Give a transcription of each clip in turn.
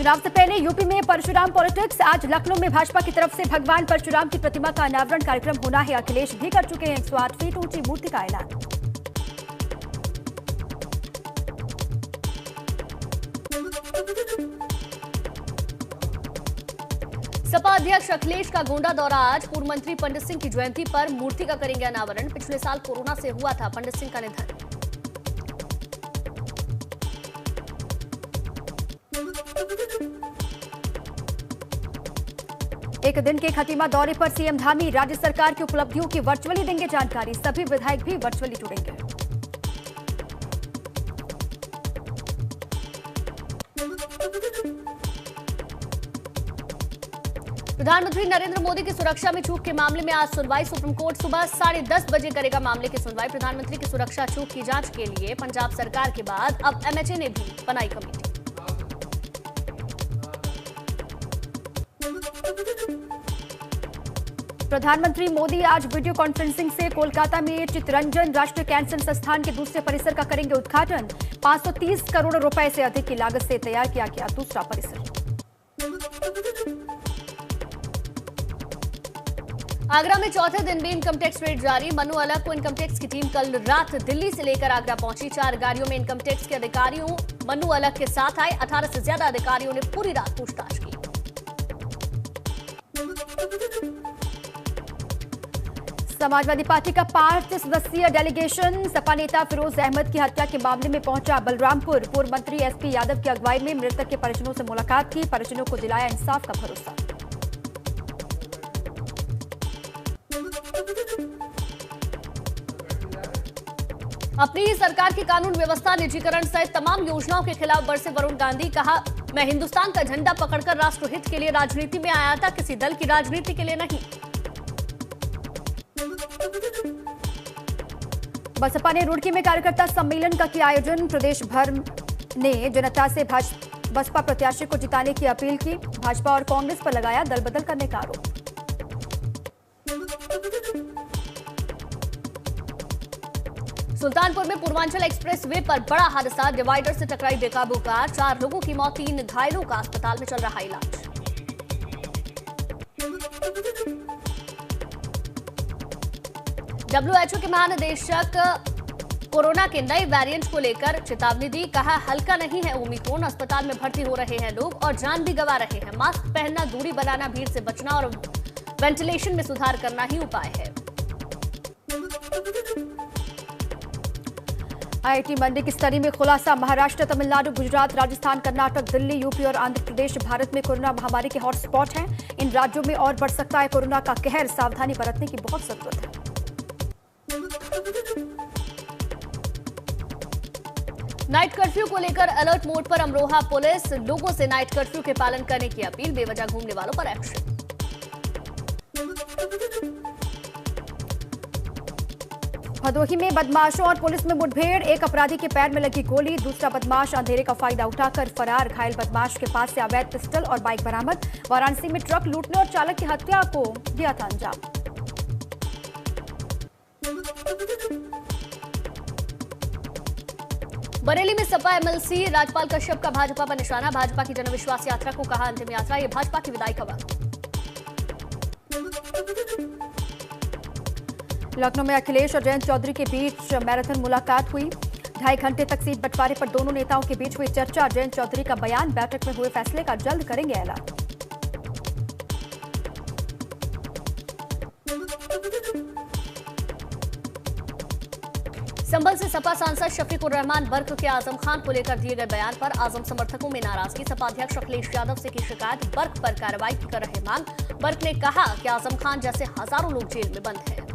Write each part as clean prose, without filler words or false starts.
चुनाव से पहले यूपी में परशुराम पॉलिटिक्स। आज लखनऊ में भाजपा की तरफ से भगवान परशुराम की प्रतिमा का अनावरण कार्यक्रम होना है। अखिलेश भी कर चुके हैं 108 फीट ऊंची मूर्ति का ऐलान। सपा अध्यक्ष अखिलेश का गोंडा दौरा आज। पूर्व मंत्री पंडित सिंह की जयंती पर मूर्ति का करेंगे अनावरण। पिछले साल कोरोना से हुआ था पंडित सिंह का निधन। एक दिन के खतीमा दौरे पर सीएम धामी। राज्य सरकार की उपलब्धियों की वर्चुअली देंगे जानकारी। सभी विधायक भी वर्चुअली जुड़ेंगे। प्रधानमंत्री नरेंद्र मोदी की सुरक्षा में चूक के मामले में आज सुनवाई। सुप्रीम कोर्ट सुबह 10:30 बजे करेगा मामले की सुनवाई। प्रधानमंत्री की सुरक्षा चूक की जांच के लिए पंजाब सरकार के बाद अब एमएचए ने भी बनाई कमेटी। प्रधानमंत्री मोदी आज वीडियो कॉन्फ्रेंसिंग से कोलकाता में चित्तरंजन राष्ट्रीय कैंसर संस्थान के दूसरे परिसर का करेंगे उद्घाटन। 530 करोड़ रुपए से अधिक की लागत से तैयार किया गया दूसरा परिसर। आगरा में चौथे दिन भी इनकम टैक्स रेड जारी। मनु अलग को इनकम टैक्स की टीम कल रात दिल्ली से लेकर आगरा पहुंची। 4 गाड़ियों में इनकम टैक्स के अधिकारियों मनु अलग के साथ आए। 18 से ज्यादा अधिकारियों ने पूरी रात पूछताछ की। समाजवादी पार्टी का 5 सदस्यीय डेलीगेशन सपा नेता फिरोज अहमद की हत्या के मामले में पहुंचा बलरामपुर। पूर्व मंत्री एसपी यादव की अगुवाई में मृतक के परिजनों से मुलाकात की। परिजनों को दिलाया इंसाफ का भरोसा। अपनी ही सरकार की कानून व्यवस्था निजीकरण सहित तमाम योजनाओं के खिलाफ बरसे वरुण गांधी। कहा, मैं हिंदुस्तान का झंडा पकड़कर राष्ट्रहित के लिए राजनीति में आया था, किसी दल की राजनीति के लिए नहीं। बसपा ने रुड़की में कार्यकर्ता सम्मेलन का किया आयोजन। प्रदेश भर ने जनता से बसपा प्रत्याशी को जिताने की अपील की। भाजपा और कांग्रेस पर लगाया दल बदल करने का आरोप। सुल्तानपुर में पूर्वांचल एक्सप्रेस वे पर बड़ा हादसा। डिवाइडर से टकराई बेकाबू कार। 4 लोगों की मौत, 3 घायलों का अस्पताल में चल रहा इलाज। WHO के महानिदेशक कोरोना के नए वेरिएंट को लेकर चेतावनी दी। कहा, हल्का नहीं है ओमिक्रॉन। अस्पताल में भर्ती हो रहे हैं लोग और जान भी गंवा रहे हैं। मास्क पहनना, दूरी बनाना, भीड़ से बचना और वेंटिलेशन में सुधार करना ही उपाय है। आईआईटी मंडी की स्टडी में खुलासा। महाराष्ट्र, तमिलनाडु, गुजरात, राजस्थान, कर्नाटक, दिल्ली, यूपी और आंध्र प्रदेश भारत में कोरोना महामारी के हॉटस्पॉट हैं। इन राज्यों में और बढ़ सकता है कोरोना का कहर। सावधानी बरतने की बहुत जरूरत है। नाइट कर्फ्यू को लेकर अलर्ट मोड पर अमरोहा पुलिस। लोगों से नाइट कर्फ्यू के पालन करने की अपील। बेवजह घूमने वालों पर एक्शन। भदोही में बदमाशों और पुलिस में मुठभेड़। एक अपराधी के पैर में लगी गोली। दूसरा बदमाश अंधेरे का फायदा उठाकर फरार। घायल बदमाश के पास से अवैध पिस्टल और बाइक बरामद। वाराणसी में ट्रक लूटने और चालक की हत्या को दिया था अंजाम। बरेली में सपा एमएलसी राजपाल कश्यप का भाजपा पर निशाना। भाजपा की जनविश्वास यात्रा को कहा अंतिम यात्रा। ये भाजपा की विदाई का वक्त। लखनऊ में अखिलेश और जयंत चौधरी के बीच मैराथन मुलाकात हुई। 2.5 घंटे तक सीट बंटवारे पर दोनों नेताओं के बीच हुई चर्चा। जयंत चौधरी का बयान, बैठक में हुए फैसले का जल्द करेंगे ऐलान। संभल से सपा सांसद शफीक उर रहमान बर्क के आजम खान को लेकर दिए गए बयान पर आजम समर्थकों में नाराजगी। सपा अध्यक्ष अखिलेश यादव से की शिकायत। बर्क पर कार्रवाई की कर रहे मांग। बर्क ने कहा कि आजम खान जैसे हजारों लोग जेल में बंद हैं।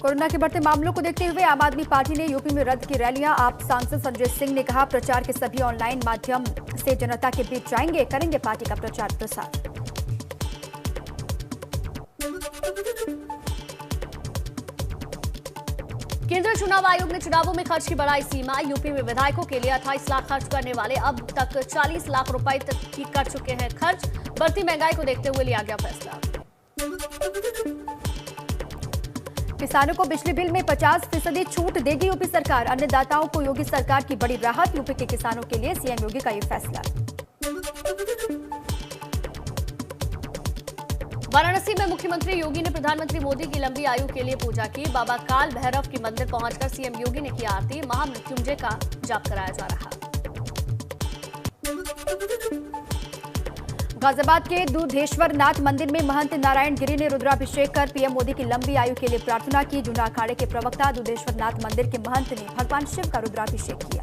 कोरोना के बढ़ते मामलों को देखते हुए आम आदमी पार्टी ने यूपी में रद्द की रैलियां। आप सांसद संजय सिंह ने कहा, प्रचार के सभी ऑनलाइन माध्यम से जनता के बीच जाएंगे, करेंगे पार्टी का प्रचार प्रसार। केंद्रीय चुनाव आयोग ने चुनावों में खर्च की बढ़ाई सीमा। यूपी में विधायकों के लिए 28 लाख खर्च करने वाले अब तक 40 लाख रुपए तक की कर चुके हैं खर्च। बढ़ती महंगाई को देखते हुए लिया गया फैसला। किसानों को बिजली बिल में 50% छूट देगी यूपी सरकार। अन्नदाताओं को योगी सरकार की बड़ी राहत। यूपी के किसानों के लिए सीएम योगी का ये फैसला। वाराणसी में मुख्यमंत्री योगी ने प्रधानमंत्री मोदी की लंबी आयु के लिए पूजा की। बाबा काल भैरव के मंदिर पहुंचकर सीएम योगी ने की आरती। महामृत्युंजय का जाप कराया जा रहा। गाजियाबाद के दूधेश्वर नाथ मंदिर में महंत नारायण गिरी ने रुद्राभिषेक कर पीएम मोदी की लंबी आयु के लिए प्रार्थना की। जूना अखाड़े के प्रवक्ता दूधेश्वर नाथ मंदिर के महंत ने भगवान शिव का रुद्राभिषेक किया।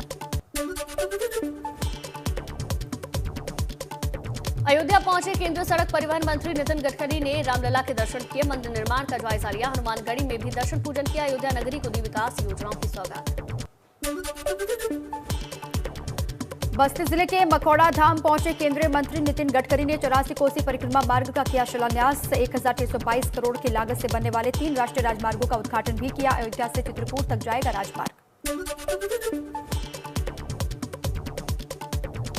अयोध्या पहुंचे केंद्रीय सड़क परिवहन मंत्री नितिन गडकरी ने रामलला के दर्शन किए। मंदिर निर्माण का जायजा लिया। हनुमानगढ़ी में भी दर्शन पूजन किया। अयोध्या नगरी को दी विकास योजनाओं की सौगात। बस्ती जिले के मखौड़ा धाम पहुंचे केंद्रीय मंत्री नितिन गडकरी ने 84 कोसी परिक्रमा मार्ग का किया शिलान्यास। 1622 करोड़ की लागत से बनने वाले 3 राष्ट्रीय राजमार्गों का उद्घाटन भी किया। अयोध्या से चित्रकूट तक जाएगा राजमार्ग।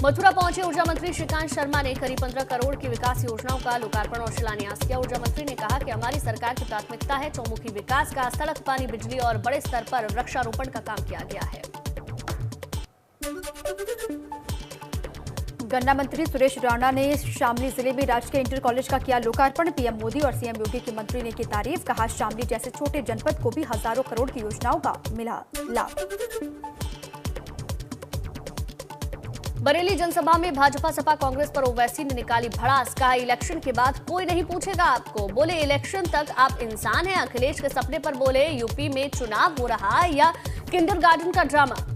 मथुरा पहुंचे ऊर्जा मंत्री श्रीकांत शर्मा ने करीब 15 करोड़ की विकास योजनाओं का लोकार्पण और शिलान्यास किया। ऊर्जा मंत्री ने कहा कि हमारी सरकार की प्राथमिकता है चौमुखी विकास का। सड़क, पानी, बिजली और बड़े स्तर पर वृक्षारोपण का काम किया गया है। गन्ना मंत्री सुरेश राणा ने शामली जिले में राजकीय इंटर कॉलेज का किया लोकार्पण। पीएम मोदी और सीएम योगी के मंत्री ने की तारीफ। कहा शामली जैसे छोटे जनपद को भी हजारों करोड़ की योजनाओं का मिला लाभ। बरेली जनसभा में भाजपा सपा कांग्रेस पर ओवैसी ने निकाली भड़ास। कहा इलेक्शन के बाद कोई नहीं पूछेगा आपको। बोले इलेक्शन तक आप इंसान हैं। अखिलेश के सपने पर बोले यूपी में चुनाव हो रहा है या किंडरगार्टन का ड्रामा।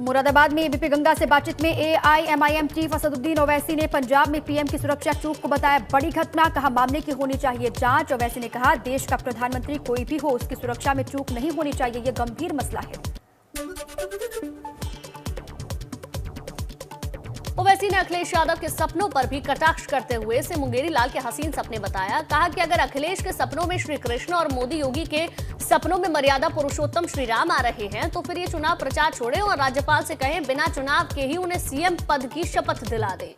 मुरादाबाद में एबीपी गंगा से बातचीत में एआईएमआईएम चीफ असदुद्दीन ओवैसी ने पंजाब में पीएम की सुरक्षा चूक को बताया बड़ी घटना। कहा मामले की होनी चाहिए जांच। ओवैसी ने कहा देश का प्रधानमंत्री कोई भी हो उसकी सुरक्षा में चूक नहीं होनी चाहिए। यह गंभीर मसला है। ओवैसी ने अखिलेश यादव के सपनों पर भी कटाक्ष करते हुए इसे मुंगेरी लाल के हसीन सपने बताया। कहा कि अगर अखिलेश के सपनों में श्री कृष्ण और मोदी योगी के सपनों में मर्यादा पुरुषोत्तम श्री राम आ रहे हैं तो फिर ये चुनाव प्रचार छोड़े और राज्यपाल से कहें बिना चुनाव के ही उन्हें सीएम पद की शपथ दिला दे।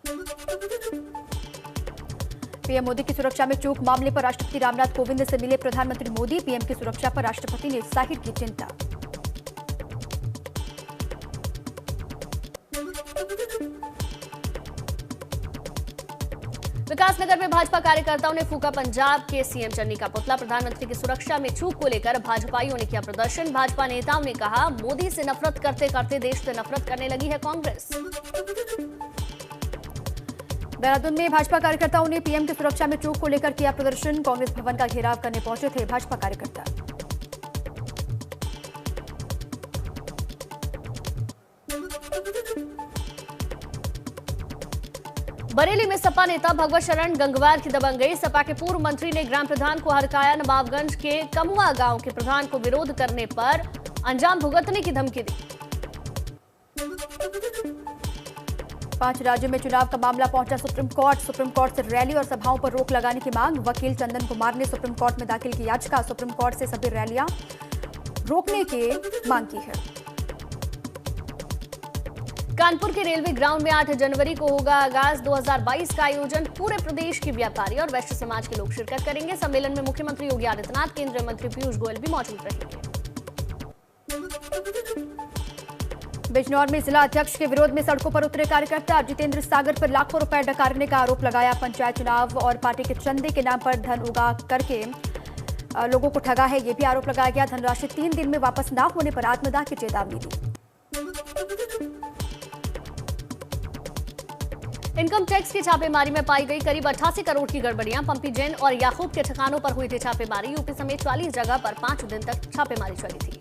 पीएम मोदी की सुरक्षा में चूक मामले पर राष्ट्रपति रामनाथ कोविंद से मिले प्रधानमंत्री मोदी। पीएम की सुरक्षा पर राष्ट्रपति ने जाहिर की चिंता। विकासनगर में भाजपा कार्यकर्ताओं ने फूका पंजाब के सीएम चन्नी का पुतला। प्रधानमंत्री की सुरक्षा में चूक को लेकर भाजपाइयों ने किया प्रदर्शन। भाजपा नेताओं ने कहा मोदी से नफरत करते करते देश से नफरत करने लगी है कांग्रेस। देहरादून में भाजपा कार्यकर्ताओं ने पीएम की सुरक्षा में चूक को लेकर किया प्रदर्शन। कांग्रेस भवन का घेराव करने पहुंचे थे भाजपा कार्यकर्ता। बरेली में सपा नेता भगवत शरण गंगवार की दबंग गई। सपा के पूर्व मंत्री ने ग्राम प्रधान को हरकाया। नवाबगंज के कमुआ गांव के प्रधान को विरोध करने पर अंजाम भुगतने की धमकी दी। 5 राज्यों में चुनाव का मामला पहुंचा सुप्रीम कोर्ट। सुप्रीम कोर्ट से रैली और सभाओं पर रोक लगाने की मांग। वकील चंदन कुमार ने सुप्रीम कोर्ट में दाखिल की याचिका। सुप्रीम कोर्ट से सभी रैलियां रोकने की मांग की है। कानपुर के रेलवे ग्राउंड में 8 जनवरी को होगा आगाज 2022 का आयोजन। पूरे प्रदेश के व्यापारी और वैश्य समाज के लोग शिरकत करेंगे। सम्मेलन में मुख्यमंत्री योगी आदित्यनाथ, केंद्रीय मंत्री पीयूष गोयल भी मौजूद रहेंगे। बिजनौर में जिला अध्यक्ष के विरोध में सड़कों पर उतरे कार्यकर्ता। जितेंद्र सागर पर लाखों रुपए डकारने का आरोप लगाया। पंचायत चुनाव और पार्टी के चंदे के नाम पर धन उगा करके लोगों को ठगा है, ये भी आरोप लगाया गया। धनराशि 3 दिन में वापस न होने पर आत्मदाह की चेतावनी दी। इनकम टैक्स की छापेमारी में पाई गई करीब 88 करोड़ की गड़बड़ियां। पंपी जैन और याकूब के ठिकानों पर हुई थी छापेमारी। यूपी समेत 44 जगह पर 5 दिन तक छापेमारी चली थी।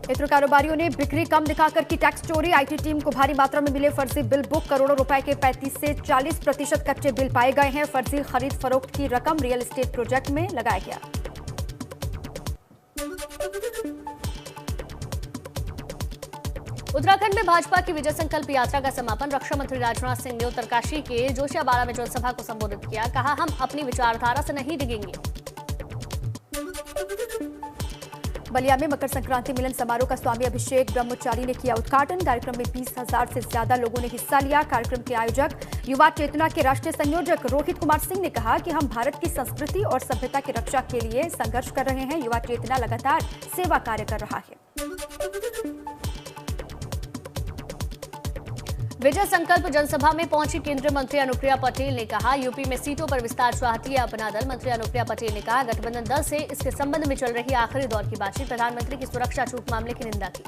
इत्र कारोबारियों ने बिक्री कम दिखाकर की टैक्स चोरी। आईटी टीम को भारी मात्रा में मिले फर्जी बिल बुक। करोड़ों रुपए के 35 से 40% कच्चे बिल पाए गए हैं। फर्जी खरीद फरोख्त की रकम रियल एस्टेट प्रोजेक्ट में लगाया गया। उत्तराखंड में भाजपा की विजय संकल्प यात्रा का समापन। रक्षा मंत्री राजनाथ सिंह ने उत्तरकाशी के जोशियाबाड़ा में जनसभा को संबोधित किया। कहा हम अपनी विचारधारा से नहीं डिगेंगे। बलिया में मकर संक्रांति मिलन समारोह का स्वामी अभिषेक ब्रह्मचारी ने किया उद्घाटन। कार्यक्रम में 20,000 से ज्यादा लोगों ने हिस्सा लिया। कार्यक्रम के आयोजक युवा चेतना के राष्ट्रीय संयोजक रोहित कुमार सिंह ने कहा कि हम भारत की संस्कृति और सभ्यता की रक्षा के लिए संघर्ष कर रहे हैं। युवा चेतना लगातार सेवा कार्य कर रहा है। विजय संकल्प जनसभा में पहुंची केंद्रीय मंत्री अनुप्रिया पटेल ने कहा, यूपी में सीटों पर विस्तार चाहती है अपना दल। मंत्री अनुप्रिया पटेल ने कहा, गठबंधन दल से इसके संबंध में चल रही आखिरी दौर की बातचीत। प्रधानमंत्री की सुरक्षा छूट मामले की निंदा की।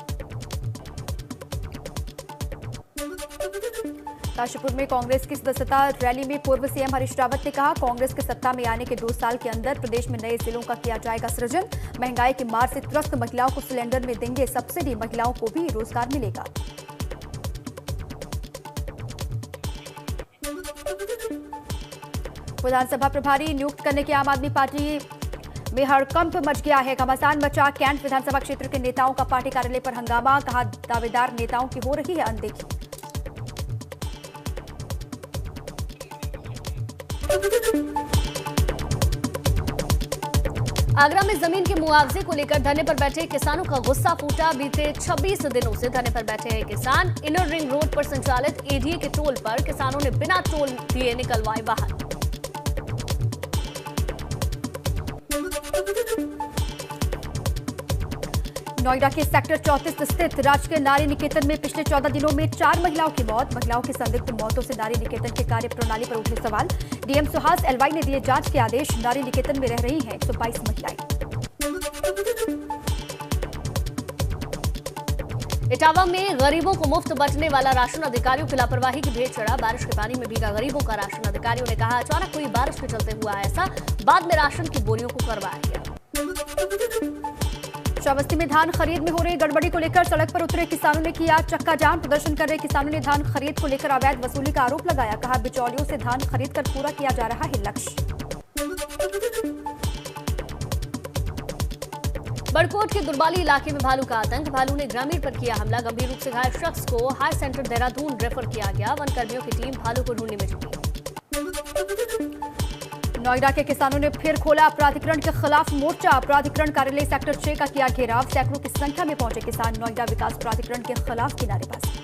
काशीपुर में कांग्रेस की सदस्यता रैली में पूर्व सीएम हरीश रावत ने कहा, कांग्रेस के सत्ता में आने के 2 साल के अंदर प्रदेश में नए जिलों का किया जाएगा सृजन। महंगाई की मार से त्रस्त महिलाओं को सिलेंडर में देंगे सब्सिडी, महिलाओं को भी रोजगार मिलेगा। विधानसभा प्रभारी नियुक्त करने के आम आदमी पार्टी में हड़कंप मच गया है। घमासान मचा कैंट विधानसभा क्षेत्र के नेताओं का पार्टी कार्यालय पर हंगामा। कहा, दावेदार नेताओं की हो रही है अनदेखी। आगरा में जमीन के मुआवजे को लेकर धरने पर बैठे किसानों का गुस्सा फूटा। बीते 26 दिनों से धरने पर बैठे हैं किसान। इनर रिंग रोड पर संचालित एडीए के टोल पर किसानों ने बिना टोल दिए निकलवाए वाहन। नोएडा के सेक्टर 34 स्थित राजकीय नारी निकेतन में पिछले 14 दिनों में 4 महिलाओं की मौत। महिलाओं की संदिग्ध मौतों से नारी निकेतन के कार्य प्रणाली पर उठे सवाल। डीएम सुहास एलवाई ने दिए जांच के आदेश। नारी निकेतन में रह रही हैं 122 महिलाएं। इटावा में गरीबों को मुफ्त बंटने वाला राशन अधिकारियों की लापरवाही की भेंट चढ़ा। बारिश के पानी में भीगा गरीबों का राशन। अधिकारियों ने कहा, अचानक हुई बारिश के चलते हुआ ऐसा, बाद में राशन की बोरियों को करवाया गया। श्रावस्ती में धान खरीद में हो रही गड़बड़ी को लेकर सड़क पर उतरे किसानों ने किया चक्का जाम। प्रदर्शन कर रहे किसानों ने धान खरीद को लेकर अवैध वसूली का आरोप लगाया। कहा, बिचौलियों से धान खरीद कर पूरा किया जा रहा है लक्ष्य। बड़कोट के दुर्बाली इलाके में भालू का आतंक। भालू ने ग्रामीण पर किया हमला। गंभीर रूप से घायल शख्स को हाई सेंटर देहरादून रेफर किया गया। वन कर्मियों की टीम भालू को ढूंढने में जुटी। नोएडा के किसानों ने फिर खोला प्राधिकरण के खिलाफ मोर्चा। प्राधिकरण कार्यालय सेक्टर 6 का किया घेराव। सैकड़ों की संख्या में पहुंचे किसान। नोएडा विकास प्राधिकरण के खिलाफ की नारेबाजी।